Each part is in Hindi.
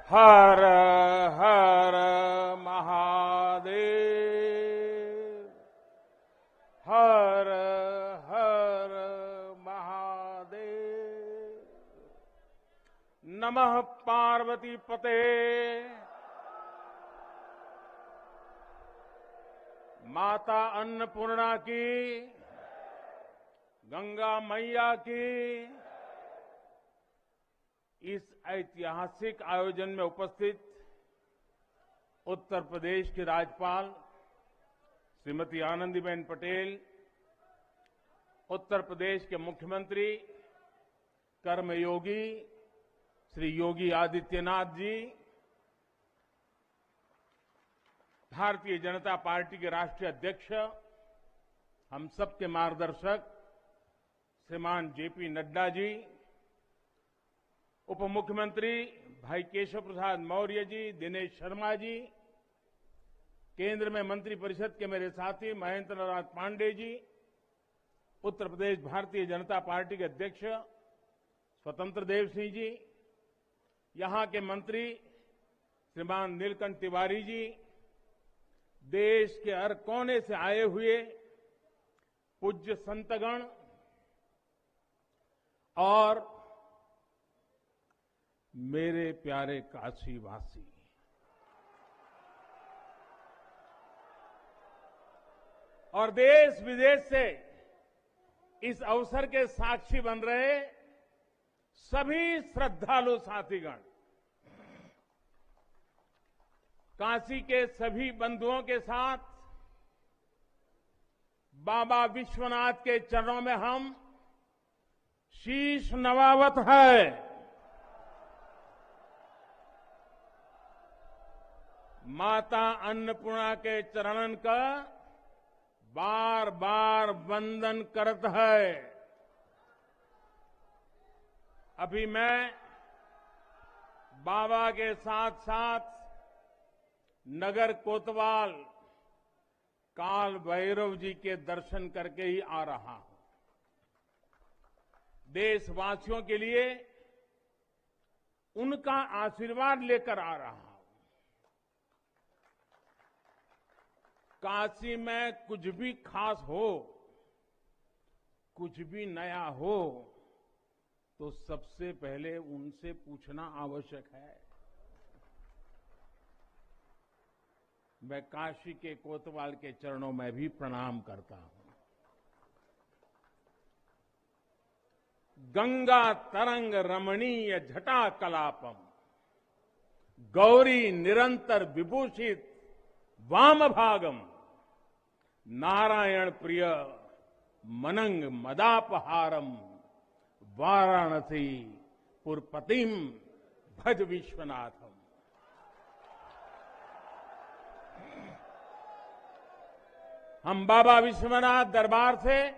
हर हर महादेव। हर हर महादेव। नमः पार्वती पते। माता अन्नपूर्णा की, गंगा मैया की। इस ऐतिहासिक आयोजन में उपस्थित उत्तर प्रदेश की राज्यपाल श्रीमती आनंदीबेन पटेल, उत्तर प्रदेश के मुख्यमंत्री कर्मयोगी श्री योगी आदित्यनाथ जी, भारतीय जनता पार्टी के राष्ट्रीय अध्यक्ष, हम सबके मार्गदर्शक श्रीमान जेपी नड्डा जी, उप मुख्यमंत्री भाई केशव प्रसाद मौर्य जी, दिनेश शर्मा जी, केंद्र में मंत्रिपरिषद के मेरे साथी महेंद्र नाथ पांडे जी, उत्तर प्रदेश भारतीय जनता पार्टी के अध्यक्ष स्वतंत्र देव सिंह जी, यहां के मंत्री श्रीमान नीलकंठ तिवारी जी, देश के हर कोने से आए हुए पूज्य संतगण और मेरे प्यारे काशीवासी, और देश विदेश से इस अवसर के साक्षी बन रहे सभी श्रद्धालु साथीगण, काशी के सभी बंधुओं के साथ बाबा विश्वनाथ के चरणों में हम शीश नवावत है। माता अन्नपूर्णा के चरणन का बार बार वंदन करत है। अभी मैं बाबा के साथ साथ नगर कोतवाल काल भैरव जी के दर्शन करके ही आ रहा हूं। देशवासियों के लिए उनका आशीर्वाद लेकर आ रहा हूं। काशी में कुछ भी खास हो, कुछ भी नया हो, तो सबसे पहले उनसे पूछना आवश्यक है। मैं काशी के कोतवाल के चरणों में भी प्रणाम करता हूं। गंगा तरंग रमणीय जटा कलापम, गौरी निरंतर विभूषित वाम भागम, नारायण प्रिय मनंग मदापहारम, वाराणसी पुरपतिम भज विश्वनाथम। हम बाबा विश्वनाथ दरबार से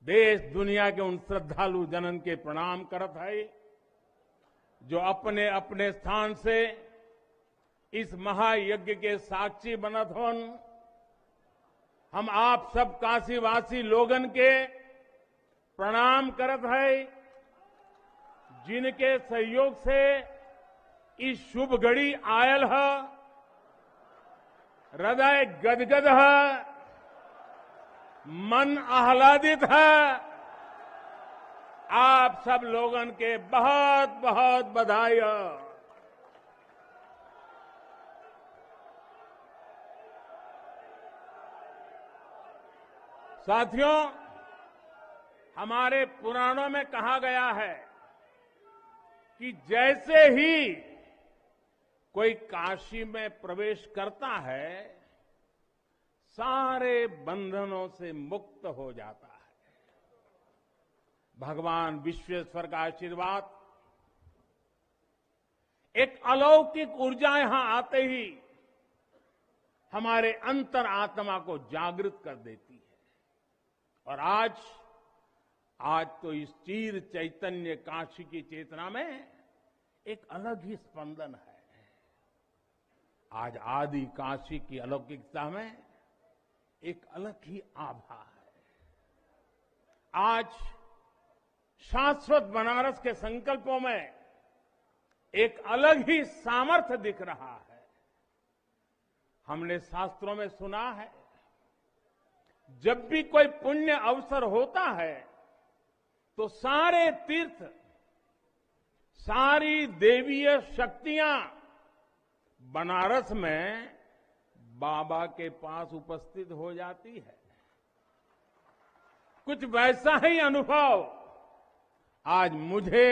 देश दुनिया के उन श्रद्धालु जनन के प्रणाम करत है जो अपने अपने स्थान से इस महायज्ञ के साक्षी बनत होन। हम आप सब काशीवासी लोगन के प्रणाम करत है, जिनके सहयोग से इस शुभ घड़ी आयल है। हृदय गदगद है, मन आह्लादित है। आप सब लोगन के बहुत बहुत बधाई है। साथियों, हमारे पुराणों में कहा गया है कि जैसे ही कोई काशी में प्रवेश करता है, सारे बंधनों से मुक्त हो जाता है। भगवान विश्वेश्वर का आशीर्वाद, एक अलौकिक ऊर्जा यहां आते ही हमारे अंतर आत्मा को जागृत कर देती है। और आज तो इस चीर चैतन्य काशी की चेतना में एक अलग ही स्पंदन है। आज आदि काशी की अलौकिकता में एक अलग ही आभा है। आज शाश्वत बनारस के संकल्पों में एक अलग ही सामर्थ्य दिख रहा है। हमने शास्त्रों में सुना है, जब भी कोई पुण्य अवसर होता है तो सारे तीर्थ, सारी देवीय शक्तियां बनारस में बाबा के पास उपस्थित हो जाती है। कुछ वैसा ही अनुभव आज मुझे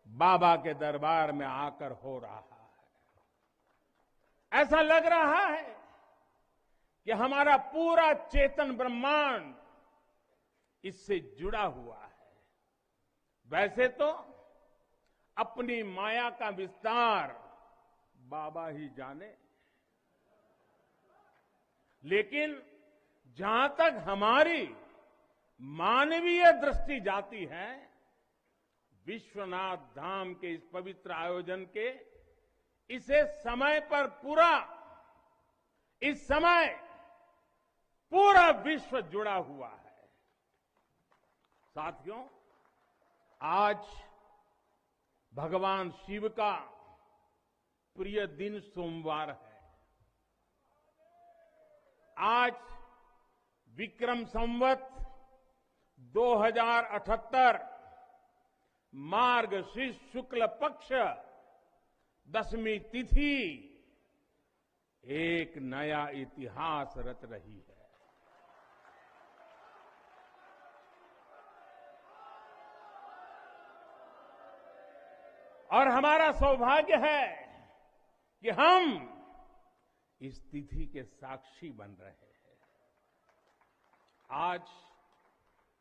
बाबा के दरबार में आकर हो रहा है। ऐसा लग रहा है कि हमारा पूरा चेतन ब्रह्मांड इससे जुड़ा हुआ है। वैसे तो अपनी माया का विस्तार बाबा ही जाने, लेकिन जहां तक हमारी मानवीय दृष्टि जाती है, विश्वनाथ धाम के इस पवित्र आयोजन के इसे समय पर इस समय पूरा विश्व जुड़ा हुआ है। साथियों, आज भगवान शिव का प्रिय दिन सोमवार है। आज विक्रम संवत 2078 मार्गशीर्ष शुक्ल पक्ष 10वीं तिथि एक नया इतिहास रच रही है। और हमारा सौभाग्य है कि हम इस तिथि के साक्षी बन रहे हैं। आज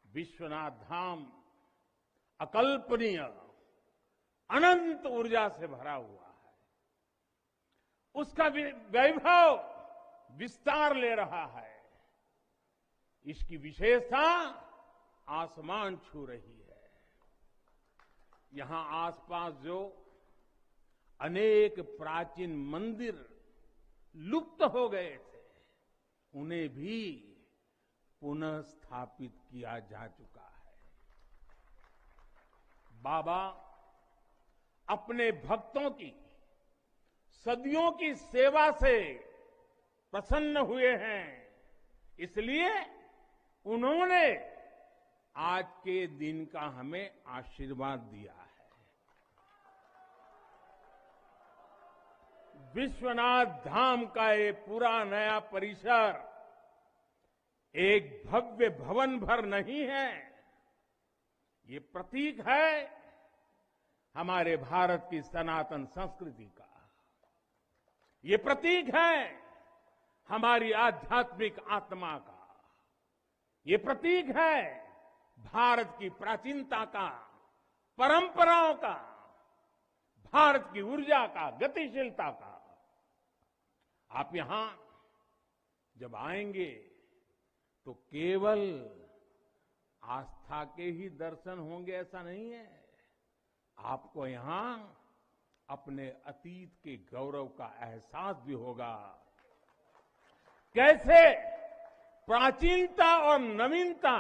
विश्वनाथ धाम अकल्पनीय अनंत ऊर्जा से भरा हुआ है। उसका वैभव विस्तार ले रहा है। इसकी विशेषता आसमान छू रही है। यहां आसपास जो अनेक प्राचीन मंदिर लुप्त हो गए थे, उन्हें भी पुनः स्थापित किया जा चुका है। बाबा अपने भक्तों की सदियों की सेवा से प्रसन्न हुए हैं, इसलिए उन्होंने आज के दिन का हमें आशीर्वाद दिया है। विश्वनाथ धाम का ये पूरा नया परिसर एक भव्य भवन भर नहीं है। ये प्रतीक है हमारे भारत की सनातन संस्कृति का। ये प्रतीक है हमारी आध्यात्मिक आत्मा का। ये प्रतीक है भारत की प्राचीनता का, परंपराओं का, भारत की ऊर्जा का, गतिशीलता का। आप यहां जब आएंगे तो केवल आस्था के ही दर्शन होंगे ऐसा नहीं है। आपको यहां अपने अतीत के गौरव का एहसास भी होगा। कैसे प्राचीनता और नवीनता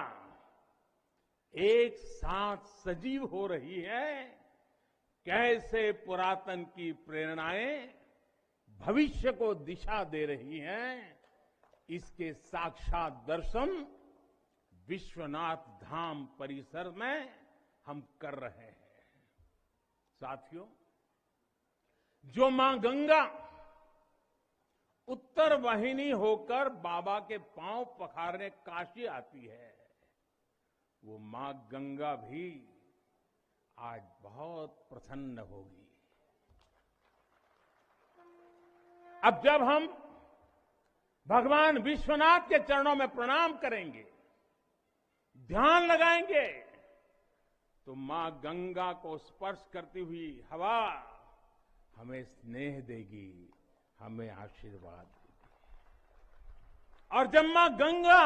एक साथ सजीव हो रही है, कैसे पुरातन की प्रेरणाएं भविष्य को दिशा दे रही हैं, इसके साक्षात दर्शन विश्वनाथ धाम परिसर में हम कर रहे हैं। साथियों, जो मां गंगा उत्तर वाहिनी होकर बाबा के पांव पखारने काशी आती है, वो मां गंगा भी आज बहुत प्रसन्न होगी। अब जब हम भगवान विश्वनाथ के चरणों में प्रणाम करेंगे, ध्यान लगाएंगे, तो मां गंगा को स्पर्श करती हुई हवा हमें स्नेह देगी, हमें आशीर्वाद देगी। और जब मां गंगा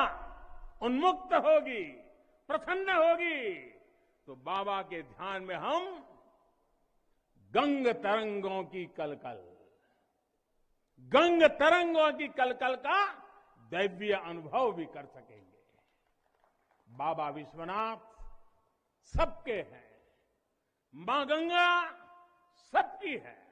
उन्मुक्त होगी, प्रसन्न होगी, तो बाबा के ध्यान में हम गंग तरंगों की कलकल, गंग तरंगों की कलकल का दैवीय अनुभव भी कर सकेंगे। बाबा विश्वनाथ सबके हैं, मां गंगा सबकी है।